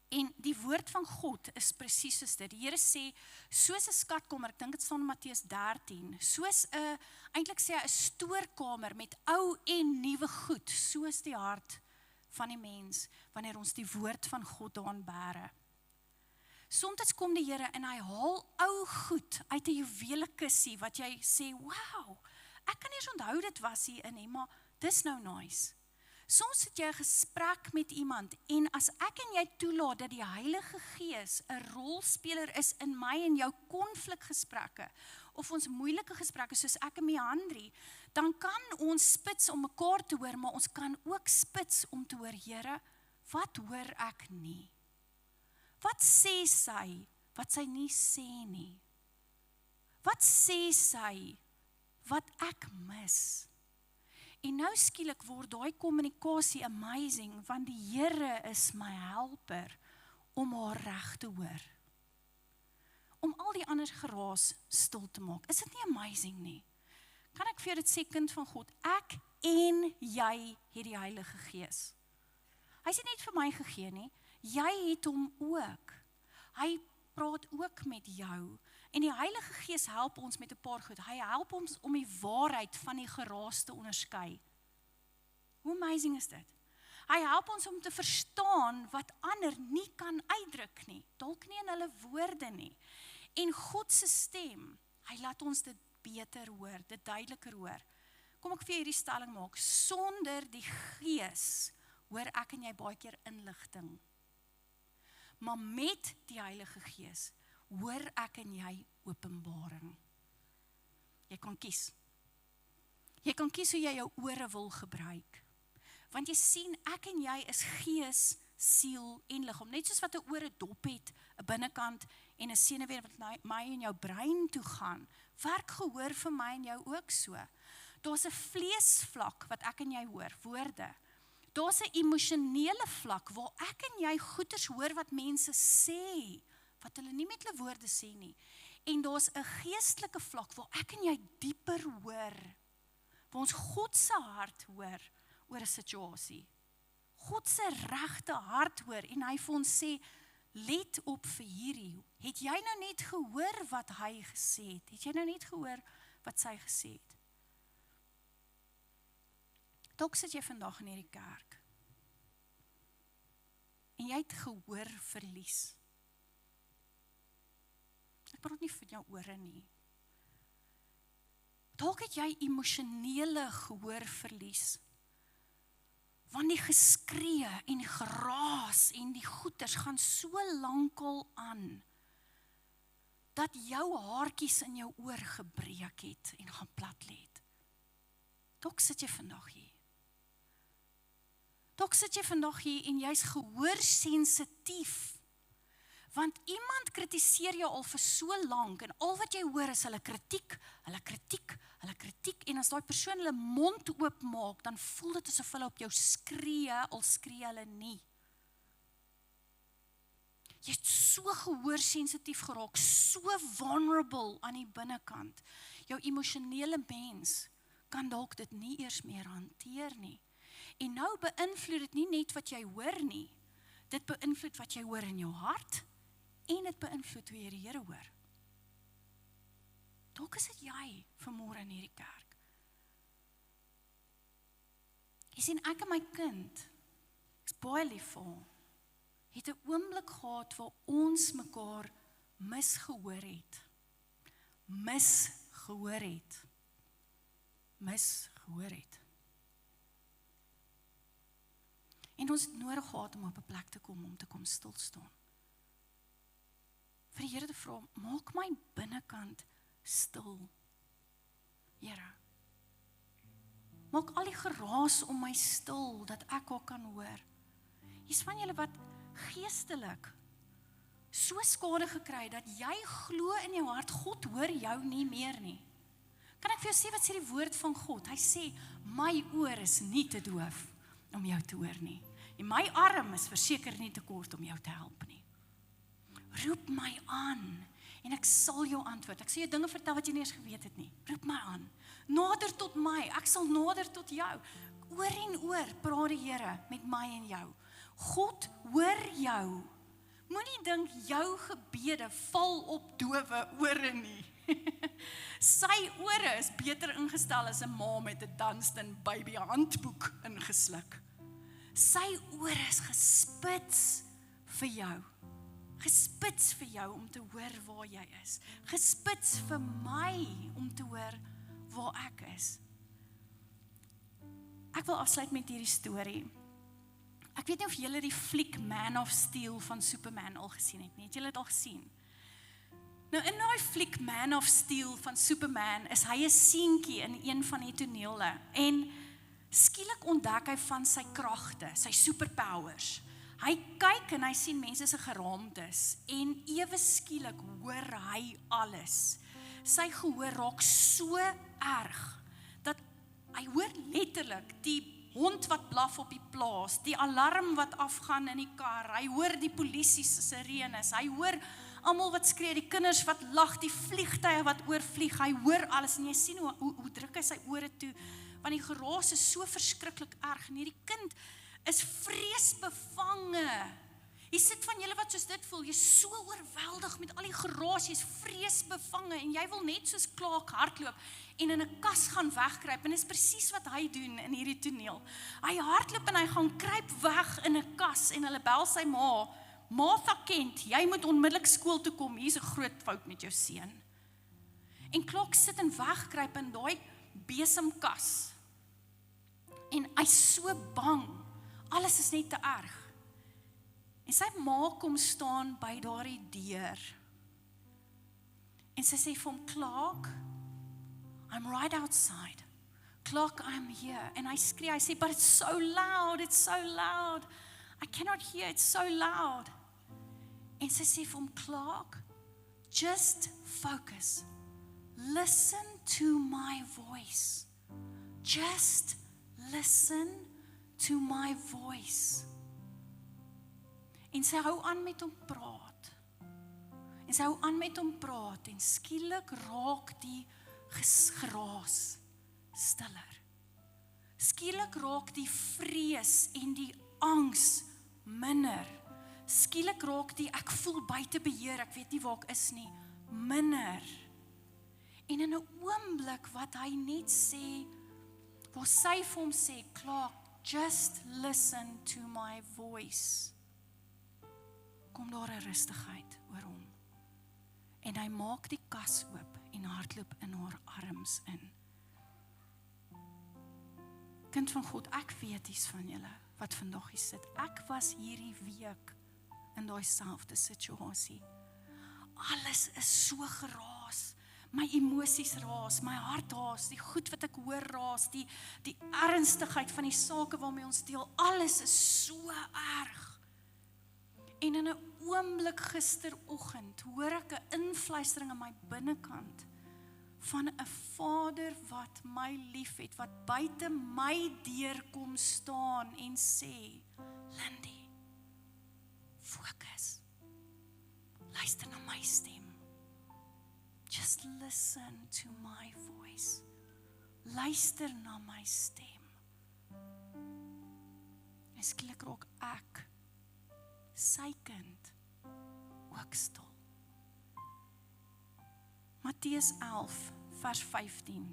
En die woord van God is presies soos dit. Die Here sê, soos 'n skatkamer, ek dink dit staan in Matteus 13, soos 'n, eintlik sê hy 'n stoorkamer met ou en nuwe goed, soos die hart van die mens, wanneer ons die woord van God daarin bære. Soms kom die Here en hy haal ou goed uit 'n juwelekussie, wat jy sê, wow, ek kan nie eens onthou dit was hier in nie, maar dis nou nice. Soms het jy 'n gesprek met iemand, en as ek en jy toelaat dat die Heilige Gees 'n rolspeler is in my en jou konflikgesprekke, of ons moeilike gesprekke, soos ek en Meandrie, dan kan ons spits om mekaar te hoor, maar ons kan ook spits om te hoor, Here, wat hoor ek nie? Wat sê sy, wat sy nie sê nie? Wat sê sy, wat ek mis? En nou skielik word daai kommunikasie amazing, want die Here is my helper om haar reg te hoor. Om al die ander geraas stil te maak. Is dit nie amazing nie? Kan ek vir jou dit sê, kind van God, ek en jy het die Heilige Gees. Hy is nie net vir my gegee nie, jy het hom ook. Hy praat ook met jou. En die Heilige Gees help ons met 'n paar goed. Hy help ons om die waarheid van die geraas te onderskei. Hoe amazing is dit? Hy help ons om te verstaan wat ander nie kan uitdruk nie. Dalk nie in hulle woorde nie. En God se stem, hy laat ons dit beter hoor, dit duideliker hoor. Kom ek vir hierdie stelling maak. Sonder die Gees hoor ek en jy baie keer inligting. Maar met die Heilige Gees hoor ek en jy openbaring. Jy kan kies. Jy kan kies hoe jy jou ore wil gebruik. Want jy sien, ek en jy is gees, siel en liggaam. Net soos wat 'n oor 'n dop het, 'n binnekant en 'n senuwee wat na my en jou brein toe gaan, werk gehoor vir my en jou ook so. Daar's 'n vleesvlak wat ek en jy hoor, woorde. Daar's 'n emosionele vlak waar ek en jy goeters hoor wat mense sê, wat hulle nie met hulle woorde sê nie. En daar's 'n geestelike vlak waar ek en jy dieper hoor, waar ons God se hart hoor oor 'n situasie. God se regte hart hoor en hy vir ons sê, let op vir hierdie. Het jy nou net gehoor wat hy gesê het? Het jy nou net gehoor wat sy gesê het? Dalk sit jy vandag in hierdie kerk en jy het gehoor verlies. Ek praat nie van jou ore nie. Dalk het jy emosionele gehoor verlies. Want die geskree en die geraas en die goeters gaan so lankal aan, dat jou haartjies in jou oor gebreek het en gaan plat lê het. Dalk sit jy vandag hier. Dalk sit jy vandag hier en jy's gehoorsensitief. Want iemand kritiseer jou al vir so lank en al wat jy hoor is hulle kritiek, hulle kritiek, hulle kritiek. En as daai persoon hulle mond oopmaak, dan voel dit asof hulle op jou skree, al skree hulle nie. Jy het so gehoorsensitief geraak, so vulnerable aan die binnekant. Jou emosionele mens kan dalk dit nie eers meer hanteer nie. En nou beïnvloed dit nie net wat jy hoor nie, dit beïnvloed wat jy hoor in jou hart, en dit beïnvloed hoe jy die Here hoor. Dalk is dit jy vanmôre in hierdie kerk. Jy sien, ek en my kind, ek is baie lief vir hom, het 'n oomblik gehad waar ons mekaar misgehoor het. Misgehoor het. En ons het nodig gehad om op 'n plek te kom, om te kom stil staan. Vir die Here te vra, maak my binnekant stil. Here, maak al die geraas om my stil, dat ek haar kan hoor. Hier's van julle wat geestelik so skade gekry, dat jy glo in jou hart, God hoor jou nie meer nie. Kan ek vir jou sê wat sê die woord van God? Hy sê, my oor is nie te doof om jou te hoor nie. En my arm is verseker nie te kort om jou te help nie. Roep my aan, en ek sal jou antwoord. Ek sal jou dinge vertel wat jy nie eens geweet het nie. Roep my aan. Nader tot my, ek sal nader tot jou. Oor en oor praat die Here met my en jou. God hoor jou. Moenie dink jou gebede val op dowe ore nie. Sy ore is beter ingestel as 'n ma met 'n Dunstan baby handboek ingesluk. Sy ore is gespits vir jou. Gespits vir jou om te hoor waar jy is. Gespits vir my om te hoor waar ek is. Ek wil afsluit met hierdie storie. Ek weet nie of julle die fliek Man of Steel van Superman al gesien het nie. Het julle dit al gesien? Nou in daai fliek Man of Steel van Superman is hy 'n seentjie in een van die tonele en skielik ontdek hy van sy kragte, sy superpowers. Hy kyk en hy sien mense se geraamtes en ewe skielik hoor hy alles. Sy gehoor raak so erg dat hy hoor letterlik die hond wat blaf op die plaas, die alarm wat afgaan in die kar, hy hoor die polisie se sirenes, hy hoor almal wat skree, die kinders wat lag, die vliegtuie wat oorvlieg, hy hoor alles en jy sien hoe druk hy sy ore toe, want die geraas is so verskriklik erg en hierdie kind is vreesbevange. Jy sit van julle wat soos dit voel, jy is so oorweldig met al die geraas, jy is vreesbevange en jy wil net soos Clark hardloop en in 'n kas gaan wegkruip en dis presies wat hy doen in hierdie toneel. Hy hardloop en hy gaan kruip weg in 'n kas en hulle bel sy ma, Martha Kent, jy moet onmiddellik skool toe kom, hier's 'n groot fout met jou seun. En Clark sit en wegkruip in daai besemkas en hy's so bang, alles is net te erg. En sy ma kom staan by daardie deur. En sy sê vir hom, Clark, I'm right outside. Clark, I'm here. En hy skree, hy sê, but it's so loud, I cannot hear, it's so loud. En sy sê vir hom, Clark, just focus. Listen to my voice. Just listen to my voice. En sy hou aan met hom praat. En skielik raak die geraas stiller. Skielik raak die vrees en die angs minder. Skielik raak die ek voel buite beheer, ek weet nie waar ek is nie, minder. En in 'n oomblik wat hy net sê, waar sy vir hom sê, Clark, just listen to my voice, kom daar 'n rustigheid oor hom. En hy maak die kas oop en hardloop in haar arms in. Kind van God, ek weet iets van julle wat vandag hier sit. Ek was hierdie week in daai selfde situasie. Alles is so geraas. My emosies raas, my hart raas, die goed wat ek hoor raas, die ernstigheid van die sake waarmee ons deel, alles is so erg. En in 'n oomblik gisteroggend hoor ek 'n invluistering in my binnekant van 'n Vader wat my liefhet, wat buite my deur kom staan en sê, Lindy, fokus. Luister na my stem. Just listen to my voice. Luister na my stem. En skielik raak ek, sy kind, ook stil. Matteus 11 vers 15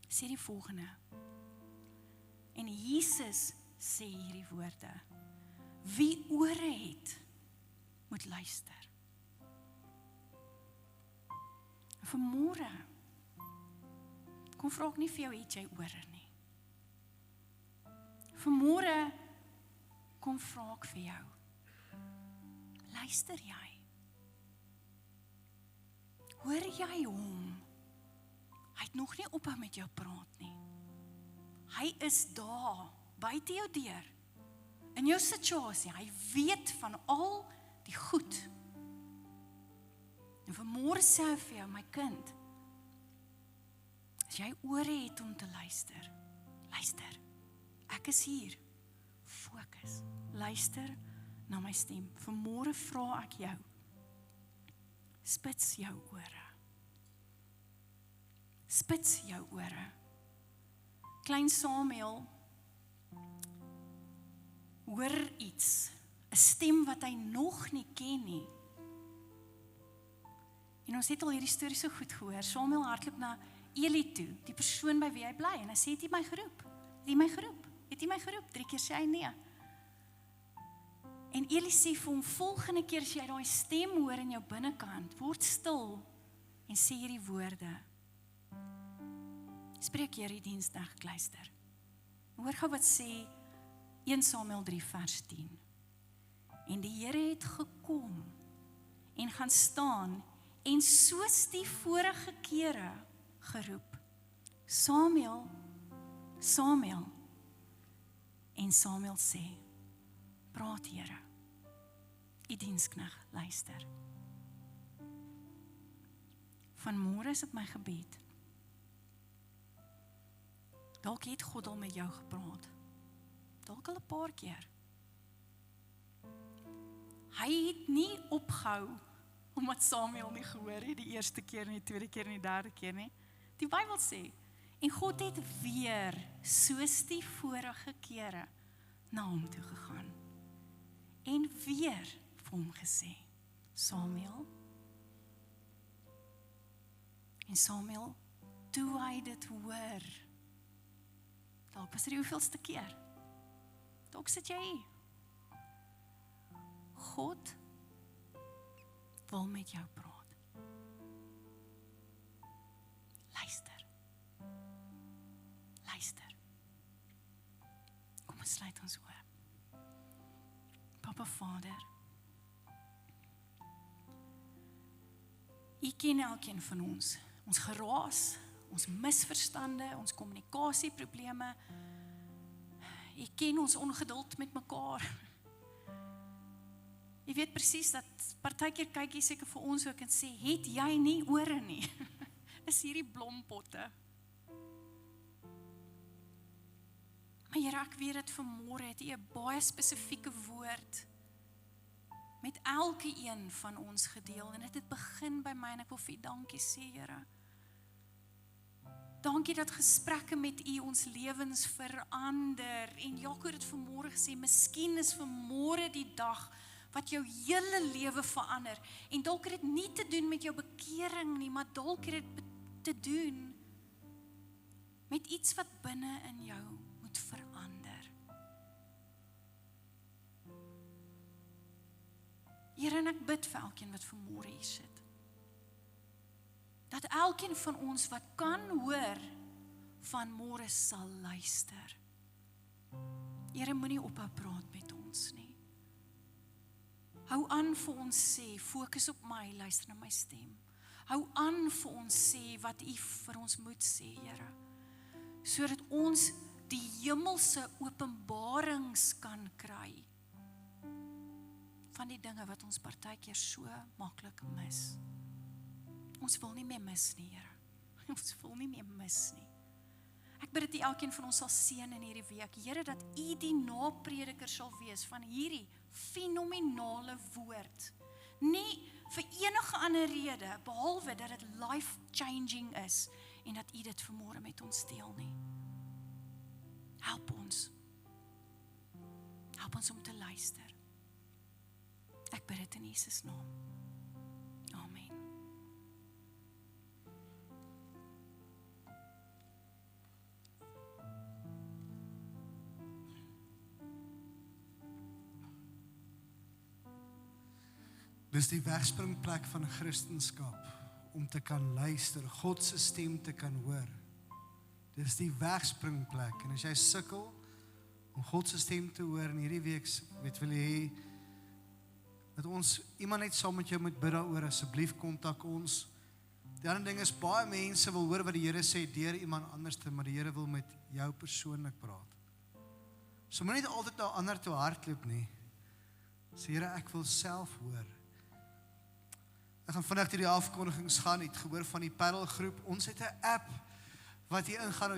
sê die volgende. En Jesus sê hierdie woorde. Wie ore het, moet luister. Vanmôre, kom vra ek nie vir jou, het jy ore nie. Vanmôre, kom vra ek vir jou. Luister jy? Hoor jy hom? Hy het nog nie ophou met jou praat nie. Hy is daar, buite jou deur, in jou situasie. Hy weet van al die goed. En vanmôre sê hy vir jou, my kind, as jy ore het om te luister, luister. Ek is hier. Fokus. Luister na my stem. Vanmôre vra ek jou, spits jou ore. Spits jou ore. Klein Samuel hoor iets, 'n stem wat hy nog nie ken nie. En ons het al hierdie storie so goed gehoor. Samuel hardloop na Eli toe, die persoon by wie hy bly, en hy sê, het jy my geroep? Het jy my geroep? Het jy my geroep? 3 keer sê hy nee. En Eli sê vir hom, volgende keer as jy daai stem hoor in jou binnekant, word stil en sê hierdie woorde. Spreek hierdie Dinsdag, luister. Hoor gou wat sê 1 Samuel 3 vers 10. En die Here het gekom en gaan staan en soos die vorige kere geroep. Samuel, Samuel. En Samuel sê, praat Here, u diensknegt, luister. Vanmôre is dit my gebed. Dalk het God al met jou gepraat. Dalk al 'n paar keer. Hy het nie opgehou omdat Samuel nie gehoor het die eerste keer nie, die tweede keer en die derde keer nie. Die Bybel sê, en God het weer soos die vorige kere na hom toe gegaan. En weer vir hom gesê, Samuel. En Samuel, toe hy dit hoor, dalk was dit die hoeveelste keer. Dalk sit jy hier. God wil met jou praat. Luister. Luister. Kom ons sluit ons oë. Papa Vader, U ken elkeen van ons geraas, ons misverstande, ons kommunikasieprobleme. U ken ons ongeduld met mekaar. Jy weet presies dat partykeer kyk jy seker vir ons ook en sê, het jy nie ore nie? Is hierdie blompotte. Maar Here, ek weet dit vanmôre het U 'n baie spesifieke woord met elke een van ons gedeel en dit het begin by my en ek wil vir U dankie sê, Here. Dankie dat gesprekke met U ons lewens verander en Jaco het vanmôre gesê, miskien is vanmôre die dag wat jou hele lewe verander en dalk het dit nie te doen met jou bekering nie, maar dalk het dit te doen met iets wat binne in jou moet verander. Here, en ek bid vir elkeen wat vanmôre hier sit. Dat elkeen van ons wat kan hoor, vanmôre sal luister. Here, moenie ophou praat met ons nie. Hou aan vir ons sê, fokus op my, luister na my stem. Hou aan vir ons sê wat U vir ons moet sê, Here. Sodat ons die hemelse openbarings kan kry van die dinge wat ons partykeer so maklik mis. Ons wil nie meer mis nie, Here. Ons wil nie meer mis nie. Ek bid dat U elkeen van ons sal seën in hierdie week. Here, dat U die naprediker sal wees van hierdie fenominale woord. Nie vir enige ander rede, behalwe dat dit life-changing is en dat U dit vanmôre met ons deel nie. Help ons. Help ons om te luister. Ek bid dit in Jesus naam. Amen. Dis die wegspringplek van Christenskap, om te kan luister, God se stem te kan hoor. Dis die wegspringplek, en as jy sukkel om God se stem te hoor in hierdie week, wil jy hê, dat ons, iemand net saam met jou moet bid daaroor, asseblief kontak ons. Die ander ding is, baie mense wil hoor wat die Here sê deur iemand anders, maar die Here wil met jou persoonlik praat. So moet nie altyd na ander toe hardloop nie. Sê, Here, ek wil self hoor. Ek gaan vinnig deur die afkondigings gaan, het gehoor van die Paddle groep. Ons het 'n app wat jy ingaan,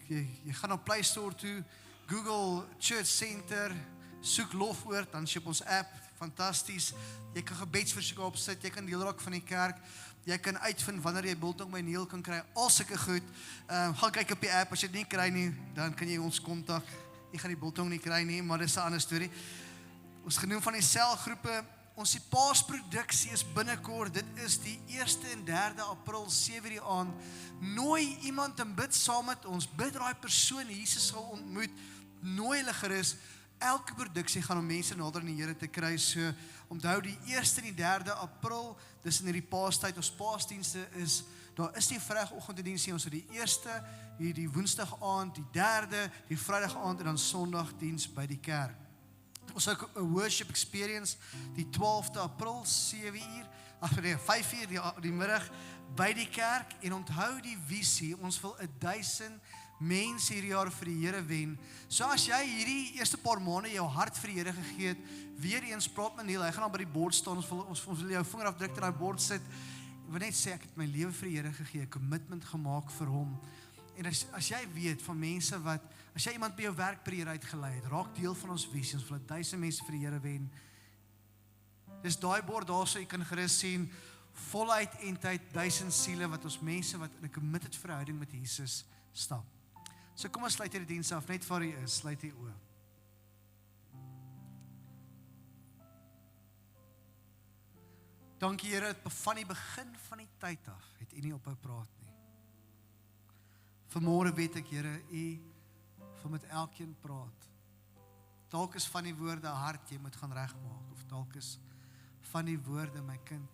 jy gaan op Play Store toe, Google Church Center, soek Lofwoord, dan is jy op ons app, fantasties. Jy kan gebedsversoeke opsit, jy kan deel raak van die kerk, jy kan uitvind wanneer jy biltong by Neil kan kry, al sulke goed. Gaan kyk op die app, as jy dit nie kry nie, dan kan jy ons kontak. Jy gaan die biltong nie kry nie, maar dis 'n ander storie. Ons genoem van die selgroepe, ons die paasproduksie is binnekort, dit is die 1 en 3 April, 7 die aand. Nooi iemand en bid saam met ons, bid daai persoon, Jesus sal ontmoet, nooi hulle gerus. Elke produksie gaan om mense nader aan die Here te kry, so onthou die 1 en die 3 April, dis in hierdie paastyd, ons paasdienste is, daar is die Vrydagoggend diens, ons het die 1, die Woensdag aand, die 3, die Vrydag aand en dan Sondag diens by die kerk. Ons het 'n worship experience die 12de April, 7 uur, 5 uur die middag by die kerk, en onthou die visie, ons wil 1000 mense hierdie jaar vir die Here wen. So as jy hierdie eerste paar maande jou hart vir die Here gegee het, weer eens praat met Neil, hy gaan dan by die bord staan, ons wil jou vingerafdruk in daai bord sit. Ek wil net sê, ek het my lewe vir die Here gegee, 'n commitment gemaak vir hom. En as jy weet van mense wat, as jy iemand by jou werk per Here uitgelei het, raak deel van ons visie, ons wil 1000 mense vir die Here wen. Dis daai bord daar, so jy kan gerus sien, voluit en tyd 1000 siele, wat ons mense wat in 'n committed verhouding met Jesus stap. So kom ons sluit hierdie diens af, net waar jy is, sluit die oë. Dankie Here, van die begin van die tyd af, het U nie ophou praat nie. Vanmôre weet ek, Here, U wil met elkeen praat. Dalk is van die woorde hard, jy moet gaan regmaak, of dalk is van die woorde, my kind,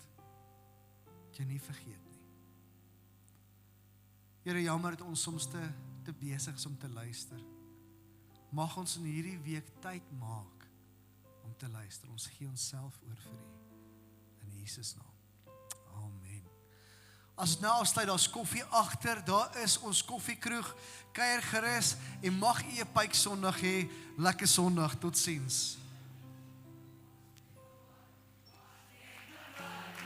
jy nie vergeet nie. Here, jammer dat ons soms te besig is om te luister. Mag ons in hierdie week tyd maak om te luister. Ons gee onsself oor vir U. In Jesus naam. Amen. As nou afsluit, daar's koffie agter, daar is ons koffiekroeg, kuier gerus, en mag U 'n pyk Sondag hê, lekker Sondag, totsiens.